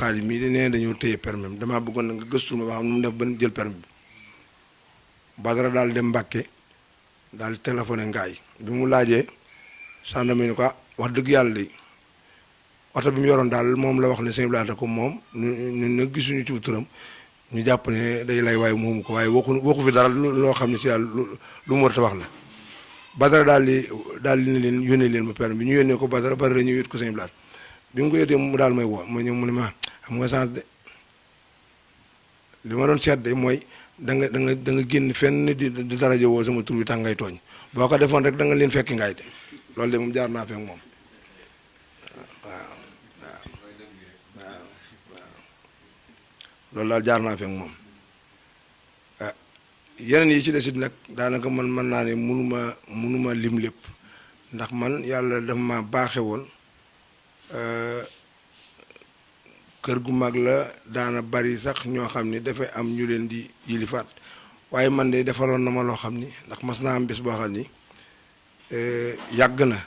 Xaadim mii de nee dañoo téye permis am damaa bëggoon na nga gëstu ma ba xam nu mu def ba jël permis bi Badara daal dem Mbàkke daal téléphoné ngaay bi mu laajee gendarme ni ko wax dëgg yàlla de oto bi mu yoroon daal moom la wax ne sëñ Blaata ko moom ñu nag gisuñu ci turam ñu jàpp ne day lay waaye moomu ko waaye waxu fi dara loo xam ne si yàlla lu mu war a wax la Badara daal di ne leen yónnee leen ma permis bi ñu yónnee ko Badara ñu yót ko sëñ Blaata bi mu ko yótee mu daal may woo ma ñëw mu ne ma xam nga chance de li ma doon seet de mooy da nga génn fenn di daraja woo sama tur bi tax ngay tooñ boo ko defoon rek da nga leen fekki ngaay de loolu de moom jaar naa fekk moom loolu daal jaar naa fekk moom yeneen yi ci desit nag daanaka man mën naa ne munuma lim lépp ndax man yàlla dafa ma baaxe woon kër gu mag la daana bari sax ñoo xam ni dafay am ñu leen di yilifaat waaye man de defaloon na ma loo xam ni ndax mas naa am bés boo xam ni yàgg na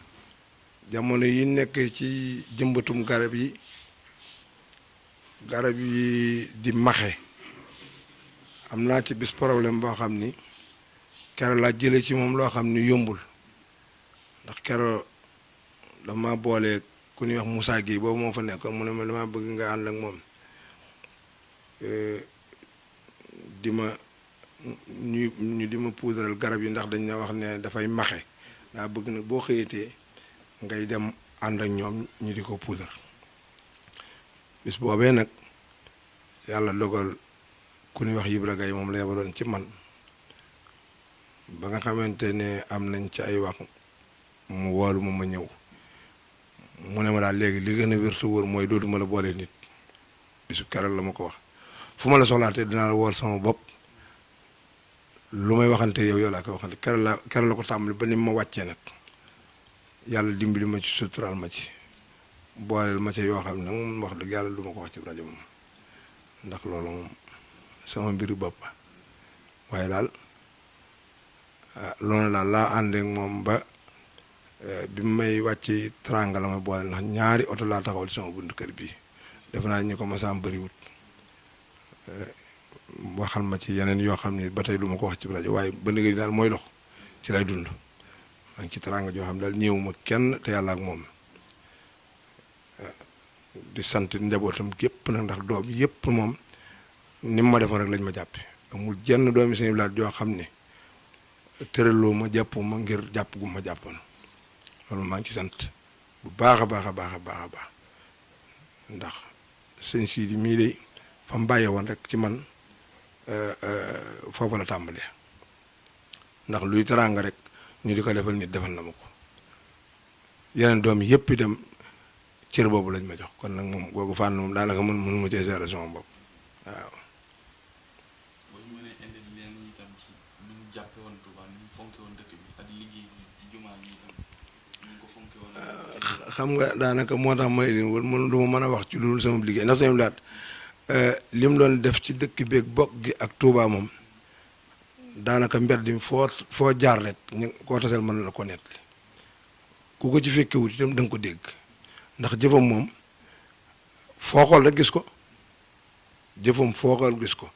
jamono yi nekk ci jëmbatum garab yi di maxe am naa ci bis problème boo xam ni kero laa jële ci moom loo xam ni yombul ndax kero dama boole ku ñuy wax Moussa Guèye boobu moo fa nekkoon mu ne ma dama bëgg nga ànd ak moom di ma puudaral garab yi ndax dañ ne wax ne dafay maxe daa bëgg nag boo xëyatee ngay dem ànd ak ñoom ñu di ko puudar bis boobee nag yàlla dogal ku ñuy wax Ibra Gaye moom la yebaloon ci man ba nga xamante ne am nañ ci ay wax mu woolu ma ñëw mu ne ma daal léegi li gën a wér te wóor mooy dootuma la boole nit bisu keroog la ma ko wax fu ma la soxlaatee dinaa la wool sama bopp lu may waxante yow laa koy waxante keroog la ko tàmbali ba ni ma wàccee nag yàlla dimbali ma ci suturaal ma ci booleel ma ci yoo xam ne nag moom wax dëgg yàlla du ma ko wax ci rajo moom ndax loolu moom sama mbiru bopp waaye daal loolu daal laa àndeek moom ba bi may wàcc teranga la ma boole ndax ñaari oto laa taxawal sama buntu kër bii def naa ñu ko masaam bëriwut waxal ma ci yeneen yoo xam ne ba tey du ma ko wax ci rajo waaye ba léegi daal mooy dox ci lay dund maa ngi ci teranga joo xam daal ñëwuma kenn te yàlla ak moom di sant njabootam gépp nag ndax doom yépp moom ni ma defoon rek lañ ma jàppe amul jenn doomi Sëñ Blaat joo xam ne tëraloo ma jàppuma ngir jàpp gu ma jàppoon loolu maa ngi ci sant bu baax a baax a baax a baax a baax ndax sëñ Sidi mii de fa mu bàyyee woon rek ci man foofu la tàmbalee ndax luy teraanga rek ñu di ko defal nit defal na ma ko yeneen doom yëpp itam cër boobu lañ ma jox kon nag moom googu fànn moom daanaka mënu ma cee gérer sama bopp waaw. xam nga daanaka moo tax may leen wala du ma mën a wax ci loolu sama liggéey ndax Sëñ Blaat li mu doon def ci dëkk beeg bokk gi ak Touba moom daanaka mbedd mi foo jaar rek koo taseel mën na la ko nekk ku ko ci fekkewut itam da nga ko dégg ndax jëfam moom foo xool rek gis ko jëfam foo xool gis ko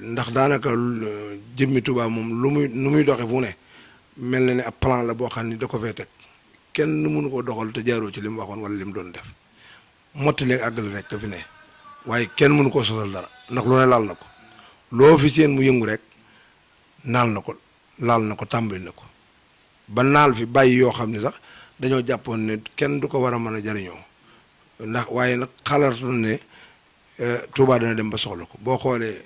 ndax daanaka jëmmi Touba moom nu muy doxe fu ne mel na ne ab plan la boo xam ni da ko fee teg kenn mënu ko doxal te jaaroo ci li mu waxoon wala li mu doon def mottaleeg àggale rek ka fi ne waaye kenn mënu koo sosal dara ndax lu ne laal na ko loo fi seen mu yëngu rek laal na ko tàmbali na ko ba naal fi bàyyi yoo xam ne sax dañoo jàppoon ne kenn du ko war a mën a jariñoo ndax waaye nag xalaatu ne Touba dana dem ba soxla ko boo xoolee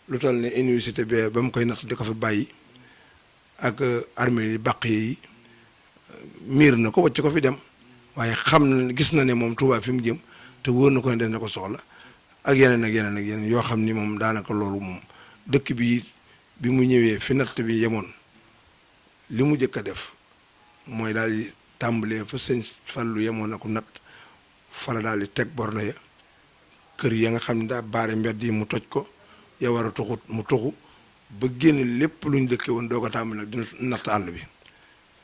lu toll ne université bi ba mu koy natt di ko fi bàyyi ak armée yi bàq yi miir na ko wacc ko fi dem waaye xam na gis na ne moom Touba fi mu jëm te wóor na ko ne des na ko soxla ak yeneen ak yeneen ak yeneen yoo xam ni moom daanaka loolu moom dëkk bi mu ñëwee fi natt bi yemoon li mu jëkk a def mooy daal di tàmbalee fa sëñ Fallu yemoon na ko natt fala daal di teg borne ya kër ya nga xam ne daa baare mbedd yi mu toj ko ya war a tuxut mu tuxu ba génn lépp lu ñu dëkke woon doo ko tàmbali nag dina natt àll bi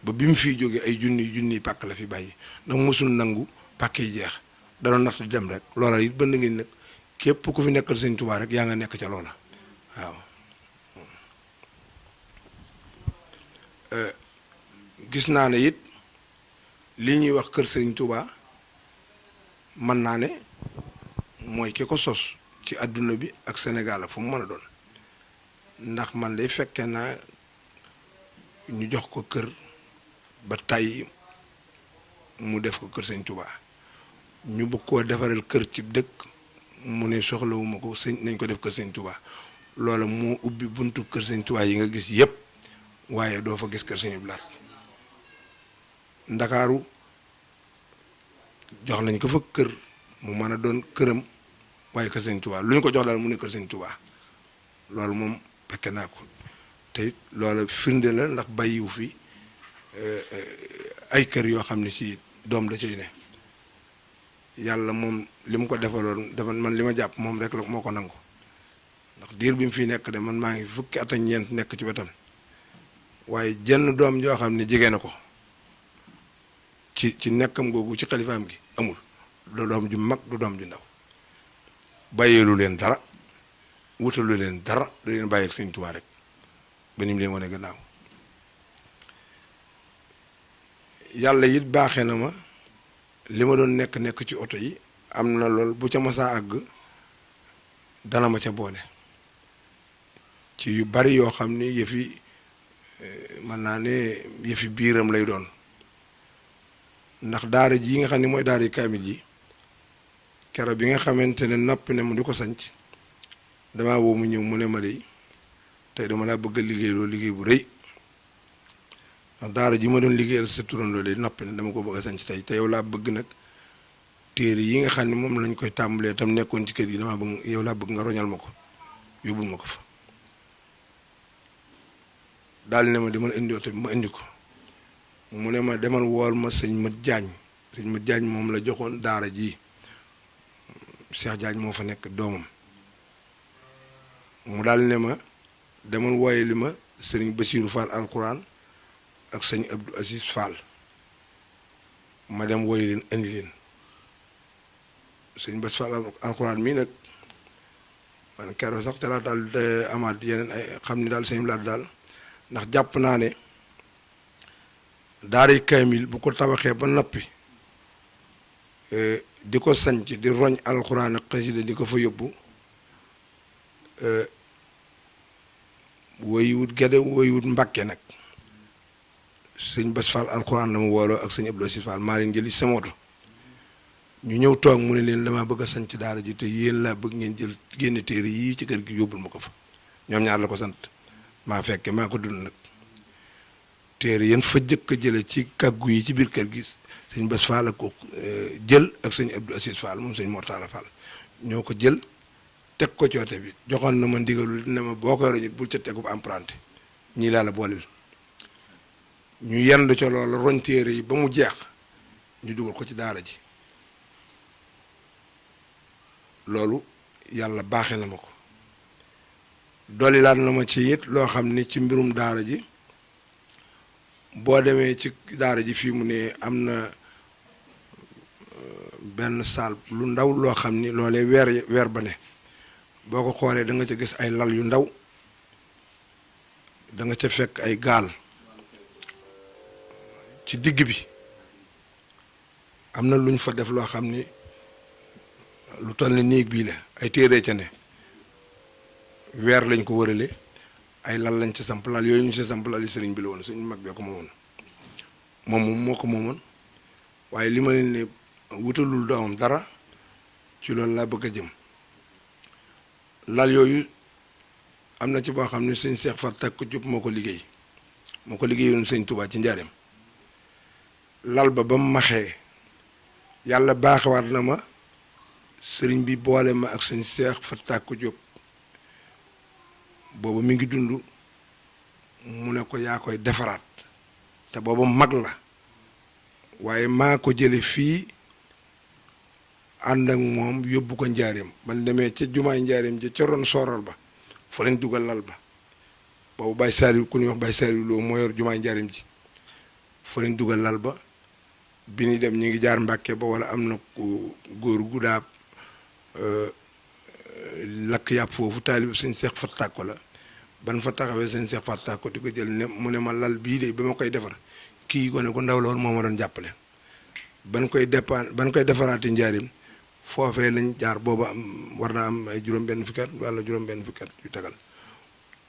ba bi mu fiy jógee ay junniy pàkk la fi bàyyi ndax mosul nangu pàkk yi jeex da doon natt di dem rek loola it bënd ngeen nag képp ku fi nekkal sëñ Tuubaa rek yaa nga nekk ca loola waaw. gis naa ne it lii ñuy wax kër sëñ Tuubaa mën naa ne mooy ki ko sos ci àdduna bi ak Sénégal fu mu mën a doon ndax man day fekke naa ñu jox ko kër ba tàyyi mu def ko kër sëñ Tuubaa ñu bëgg koo defaral kër ci dëkk mu ne soxlawuma ko sëñ nañ ko def kër sëñ Tuubaa loola moo ubbi buntu kër sëñ Tuubaa yi nga gis yépp waaye doo fa gis kër sëñ Abdou Lahad Ndakaaru jox nañ ko fa kër mu mën a doon këram waaye kër sëñ Tuubaa lu ñu ko jox daal mu ne kër sëñ Tuubaa loolu moom fekke naa ko te loola firnde la ndax bàyyiwu fi ay kër yoo xam ne si doom da cay ne yàlla moom li mu ko defaloon dafa man li ma jàpp moom rek la moo ko nangu ndax diir bi mu fi nekk de man maa ngi fukki at ak ñeent nekk ci wetam waaye jenn doom joo xam ne jege na ko ci nekkam googu ci xalifaam gi amul du doom ju mag du doom ju ndaw bàyyeelu leen dara wutalu leen dara da leen bàyyi ak sëñ Tuubaa rek ba ni mu leen wane gannaaw yàlla it baaxee na ma li ma doon nekk ci oto yi am na lool bu ca masaa àgg dana ma ca boole ci yu bari yoo xam ni yëfi mën naa ne yëfi biiram lay doon ndax daara ji nga xam ne mooy daara kaamil ji kero bi nga xamante ne noppi ne mu di ko sanc damaa woo mu ñëw mu ne ma de tey dama laa bëgg a liggéey loolu liggéey bu rëy ndax daara ji ma doon liggéeyal sa turandoo de noppi ne dama ko bëgg a sanc tey te yow laa bëgg nag téere yi nga xam ne moom lañ koy tàmbalee tam nekkoon ci kër gi dama bëgg yow laa bëgg nga roñal ma ko yóbbul ma ko fa daal ne ma demal indi oto bi ma indi ko mu ne ma demal wool ma sëñ Mat Jaañ moom la joxoon daara ji Cheikh Jaañ moo fa nekk doomam mu daal ne ma demal wooye li ma sëriñ Basiiru Fall alquran ak sëñ Abdou Aziz Fall ma dem wooye leen indi leen sëñ Bas Fall alquran mii nag man keroog sax ca laa daal amaat yeneen ay xam ni daal sëñ Laat daal ndax jàpp naa ne daaray kaamil bu ko tabaxee ba noppi di ko sanc di roñ alxuraan ak xasida di ko fa yóbbu woy wut Gede woy wut Mbàkke nag sëñ Bas Fall alxuraan la mu wooloo ak sëñ Abdou Aziz Fall maa leen jëli sama oto ñu ñëw toog mu ne leen damaa bëgg a sanc daara ji te yéen laa bëgg ngeen jël génn téere yii ci kër gi yóbbul ma ko fa ñoom ñaar la ko sant maa fekke maa ko dund nag téere yéen fa jëkk a jële ci kàggu yi ci biir kër gi sëñ Bas Fall ak ko jël ak sëñ Abdou Aziz Fall moom sëñ Mortala Fall ñoo ko jël teg ko coote bi joxoon na ma ndigalul ne ma boo koy roñit bul ca tegu emprunté ñii laa la booleel ñu yendu ca loolu roñ téere yi ba mu jeex ñu dugal ko ci daara ji loolu yàlla baaxe na ma ko dolli laat na ma ci it loo xam ni ci mbirum daara ji boo demee ci daara ji fii mu ne am na benn saal lu ndaw loo xam ni loolee weer ba ne boo ko xoolee da nga ca gis ay lal yu ndaw da nga ca fekk ay gaal ci digg bi am na lu ñu fa def loo xam ni lu toll ni néeg bii la ay téere ca ne weer lañ ko wërale ay lal lañ ca samp lal yooyu ñu ca samp lal yi sëriñ bi la woon suñu mag bee ko moomoon moom moo ko moomoon waaye li ma leen ne wutalul doomam dara ci loolu laa bëgg a jëm lal yooyu am na ci boo xam ne sëñ Seex Far Takk Jóob moo ko liggéeyoon sëñ Tuubaa ci njaareem lal ba mu maxee yàlla baaxewaat na ma sëriñ bi boole ma ak sëñ Seex Far Takk Jóob boobu mi ngi dund mu ne ko yaa koy defaraat te boobu mag la waaye maa ko jële fii ànd ak moom yóbbu ko njaareem man demee ca jumaay njaareem ja ca ron soorol ba fa lañ dugal lal ba boobu Baye Saliou ku ñuy wax Baye Saliou Lo moo yor jumaay njaareem ji fa lañ dugal lal ba bi ni dem ñi ngi jaar Mbàkke ba wala am na ku góor gu daa lakk yàpp foofu taalib sëñ Seex Fat Tàkko la ban fa taxawee sëñ Seex Fat Tàkko di ko jël ne mu ne ma lal bii de ba ma koy defar kii gone ku ndaw la woon moo ma doon jàppale ban koy defaraati njaarim foofee lañ jaar booba am war naa am ay juróom-benn fukki at wala juróom-benn fukki at yu tagal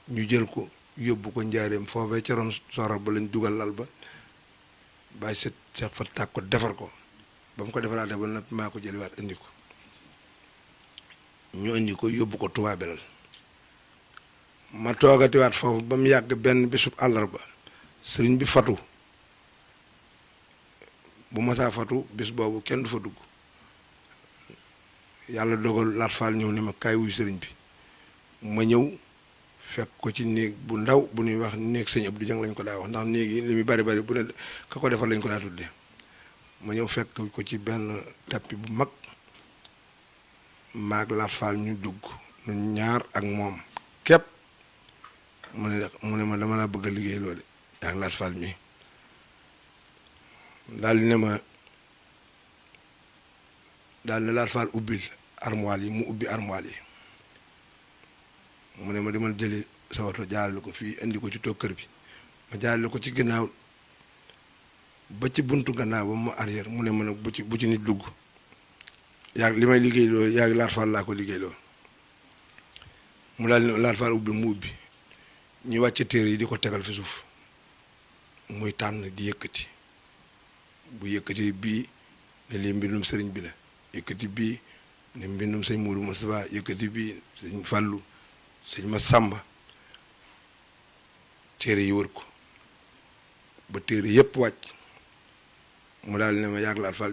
ñu jël ko yóbbu ko njaarim foofee ca ron soral ba lañ dugal lal ba bàyyi Seex Fat Tàkko defar ko ba mu ko defaraatee ba nag maa ko jëliwaat indi ko ñu indi ko yóbbu ko Touba Belel ma toogatiwaat foofu ba mu yàgg benn bisub àllarba sëriñ bi fatu bu masaa fatu bis boobu kenn du fa dugg yàlla dogal Laat Faal ñëw ne ma kaay wuy sëriñ bi ma ñëw fekk ko ci néeg bu ndaw bu ñuy wax néeg sëñ Abdou Jang lañ ko daa wax ndax néeg yi li muy bari bari bu ne ka ko defar lañ ko daa tuddee ma ñëw fekk ko ci benn tappi bu mag maag Laat Faal ñu dugg ñu ñaar ak moom képp mu ne ma dama laa bëgg a liggéey loolu ak Laat Faal mi daal di ne ma daal ne Laat Faal ubbil armoire yi mu ubbi armoire yi mu ne ma demal jëli sa oto jaarale ko fii indi ko ci toog kër bi ma jaarale ko ci ginnaaw ba ci buntu gannaaw ba mu arrière mu ne ma nag bu ci nit dugg yaag li may liggéey loolu yaag Laat Faal laa ko liggéey loolu mu daal ne Laat Faal ubbi mu ubbi ñu wàcc téere yi di ko tegal fi suuf muy tànn di yëkkati bu yëkkati bii ne lii mbindum sëriñ bi la yëkkati bii ne mbindum sëñ Mourou Moustapha yëkkati bii sëñ Fallou sëñ Massamba téere yi wër ko ba téere yépp wàcc mu daal ne ma yàgg Laat Faal